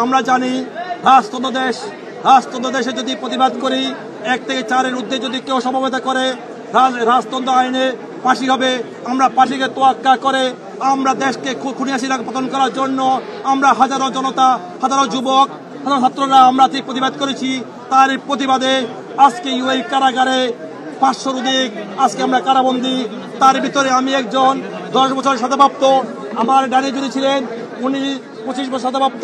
আমরা জানি রাজতন্ত্র দেশে যদি প্রতিবাদ করি 1 থেকে 4-এর ঊর্ধ্বে যদি কেউ সমবেত করে রাজতন্ত্র আইনে ফাঁসি হবে। আমরা ফাঁসিকে তোয়াক্কা করে আমরা দেশকে খুনিয়াসিরা পতন করার জন্য আমরা হাজারো জনতা, হাজারো যুবক, হাজারো ছাত্ররা আমরা ঠিক প্রতিবাদ করেছি। তার প্রতিবাদে আজকে ইউএই কারাগারে 500-র অধিক আজকে আমরা কারাবন্দী। তার ভিতরে আমি একজন 10 বছর সাজাপ্রাপ্ত, আমার ডানে যিনি ছিলেন উনি 25 বছর সাজাপ্রাপ্ত।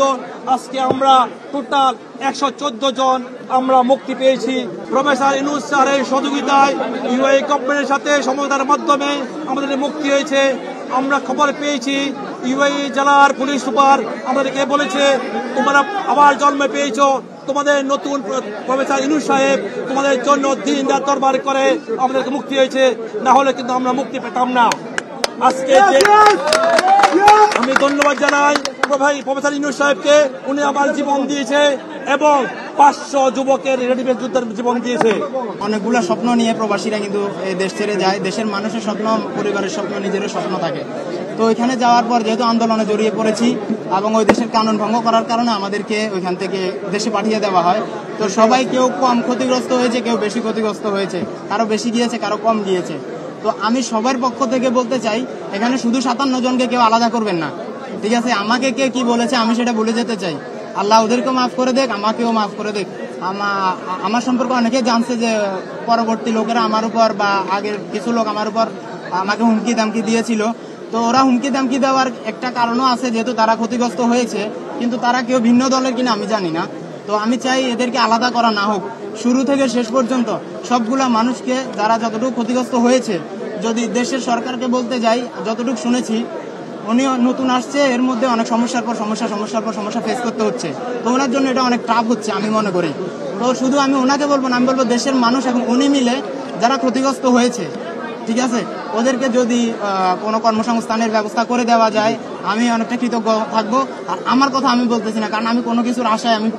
আজকে আমরা টোটাল 114 জন আমরা মুক্তি পেয়েছি প্রফেসর ইউনূস স্যারের সহযোগিতায়, ইউএই গভর্নমেন্টের সাথে সমঝোতার মাধ্যমে আমাদের মুক্তি হয়েছে। আমরা খবর পেয়েছি ইউএই জেলার পুলিশ সুপার আমাদেরকে বলেছে তোমরা আবার জন্ম পেয়েছো, তোমাদের নতুন প্রফেসর ইউনূস সাহেব তোমাদের জন্য দিন রাত দরবার করে আমাদেরকে মুক্তি হয়েছে, না হলে কিন্তু আমরা মুক্তি পেতাম না। আজকে আমি ধন্যবাদ জানাই প্রফেসর ইউনূস সাহেবকে, উনি আমার জীবন দিয়েছে এবং 500 যুবকের রেডিমেড যুদ্ধের জীবন দিয়েছে। অনেকগুলো স্বপ্ন নিয়ে প্রবাসীরা কিন্তু এই দেশ ছেড়ে যায়। দেশের মানুষের স্বপ্ন, পরিবারের স্বপ্ন, নিজেরও স্বপ্ন থাকে। তো ওইখানে যাওয়ার পর যেহেতু আন্দোলনে জড়িয়ে পড়েছি এবং ওই দেশের কানুন ভঙ্গ করার কারণে আমাদেরকে ওইখান থেকে দেশে পাঠিয়ে দেওয়া হয়। তো সবাই কেউ কম ক্ষতিগ্রস্ত হয়েছে, কেউ বেশি ক্ষতিগ্রস্ত হয়েছে, কারো বেশি গিয়েছে, কারো কম গিয়েছে। তো আমি সবার পক্ষ থেকে বলতে চাই এখানে শুধু 57 জনকে কেউ আলাদা করবেন না, ঠিক আছে? আমাকে কে কি বলেছে আমি সেটা বলে যেতে চাই। আল্লাহ ওদেরকেও মাফ করে দেখ, আমাকেও মাফ করে দেখ। আমার সম্পর্কে অনেকে জানছে যে পরবর্তী লোকেরা আমার উপর বা আগের কিছু লোক আমার উপর আমাকে হুমকি দামকি দিয়েছিল। তো ওরা হুমকি দামকি দেওয়ার একটা কারণও আছে, যেহেতু তারা ক্ষতিগ্রস্ত হয়েছে, কিন্তু তারা কেউ ভিন্ন দলের কিনা আমি জানি না। তো আমি চাই এদেরকে আলাদা করা না হোক, শুরু থেকে শেষ পর্যন্ত সবগুলা মানুষকে যারা যতটুকু ক্ষতিগ্রস্ত হয়েছে। যদি দেশের সরকারকে বলতে যাই, যতটুকু শুনেছি উনি নতুন আসছে, এর মধ্যে অনেক সমস্যার পর সমস্যা ফেস করতে হচ্ছে। তো ওনার জন্য এটা অনেক টাফ হচ্ছে আমি মনে করি। তো শুধু আমি ওনাকে বলবো না, আমি বলবো দেশের মানুষ এবং উনি মিলে যারা ক্ষতিগ্রস্ত হয়েছে, ঠিক আছে, ওদেরকে যদি কোনো কর্মসংস্থানের ব্যবস্থা করে দেওয়া যায় আমি অনেকটা কৃতজ্ঞ থাকবো। আর আমার কথা আমি বলতেছি না, কারণ আমি কোনো কিছুর আশায় আমি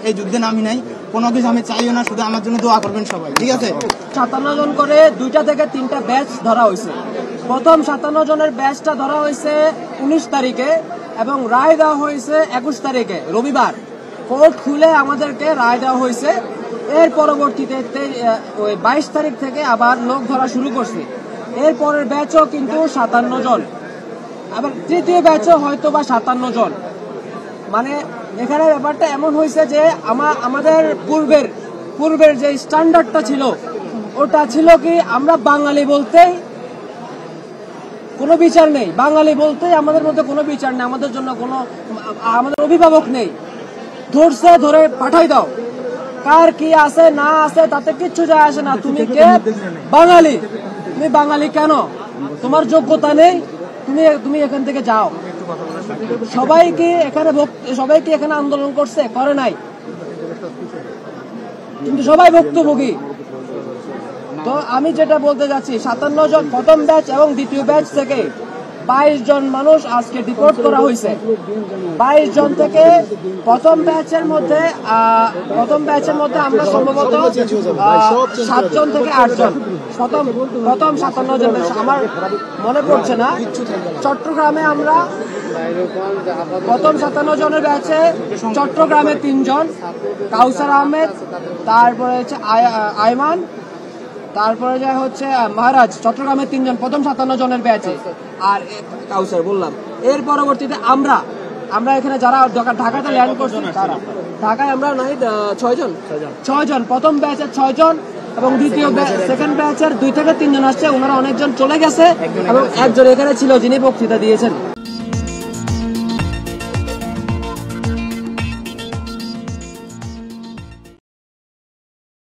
এই যুদ্ধে নামি নাই, কোনো কিছু আমি চাইও না, শুধু আমার জন্য দোয়া করবেন সবাই, ঠিক আছে? 57 জন করে 2টা থেকে 3টা ব্যাচ ধরা হয়েছে। প্রথম 57 জনের ব্যাচটা ধরা হয়েছে 19 তারিখে এবং রায় দেওয়া হয়েছে 21 তারিখে রবিবার। কোর্ট খুলে আমাদেরকে রায় দেওয়া হয়েছে। এর পরবর্তীতে 22 তারিখ থেকে আবার লোক ধরা শুরু করছে। এর পরের ব্যাচও কিন্তু 57 জন, আবার তৃতীয় ব্যাচও হয়তো বা 57 জন। মানে এখানে ব্যাপারটা এমন হয়েছে যে আমাদের পূর্বের যে স্ট্যান্ডার্ডটা ছিল ওটা ছিল কি আমরা বাঙালি বলতেই কোনো বিচার নেই, বাঙালি বলতেই আমাদের মধ্যে কোনো বিচার নেই, আমাদের জন্য কোনো আমাদের অভিভাবক নেই, ধরছে ধরে পাঠাই দাও, কার কি আছে না আছে তাতে কিচ্ছু যায় আসে না। তুমি কে? বাঙালি। তুমি বাঙালি কেন? তোমার যোগ্যতা নেই, তুমি এখান থেকে যাও। সবাই কি এখানে আন্দোলন করছে? করে নাই, কিন্তু সবাই ভুক্তভোগী। তো আমি যেটা বলতে যাচ্ছি, 57 জন প্রথম ব্যাচ এবং দ্বিতীয় ব্যাচ থেকে 22 জন মানুষ আজকে ডিপোর্ট করা হয়েছে। 22 জন থেকে প্রথম ব্যাচের মধ্যে আমরা সম্ভবত 7 জন থেকে 8 জন, প্রথম 57 জন আমার মনে পড়ছে না। চট্টগ্রামে আমরা প্রথম 57 জনের ব্যাচে চট্টগ্রামে 3 জন, কাউসার আহমেদ, তারপরে হচ্ছে আইমান, তারপরে যা হচ্ছে মহারাজ, চট্টগ্রামের 3 জন প্রথম 57 জনের ব্যাচে, আর কাউসার বললাম। এর পরবর্তীতে আমরা এখানে যারা ঢাকাতে ল্যান্ড করছি, তারা ঢাকায় আমরা নাই 6 জন প্রথম ব্যাচের 6 জন এবং দ্বিতীয় সেকেন্ড ব্যাচের 2 থেকে 3 জন আসছে। ওনারা অনেকজন চলে গেছে এবং একজন এখানে ছিল যিনি বক্তৃতা দিয়েছেন।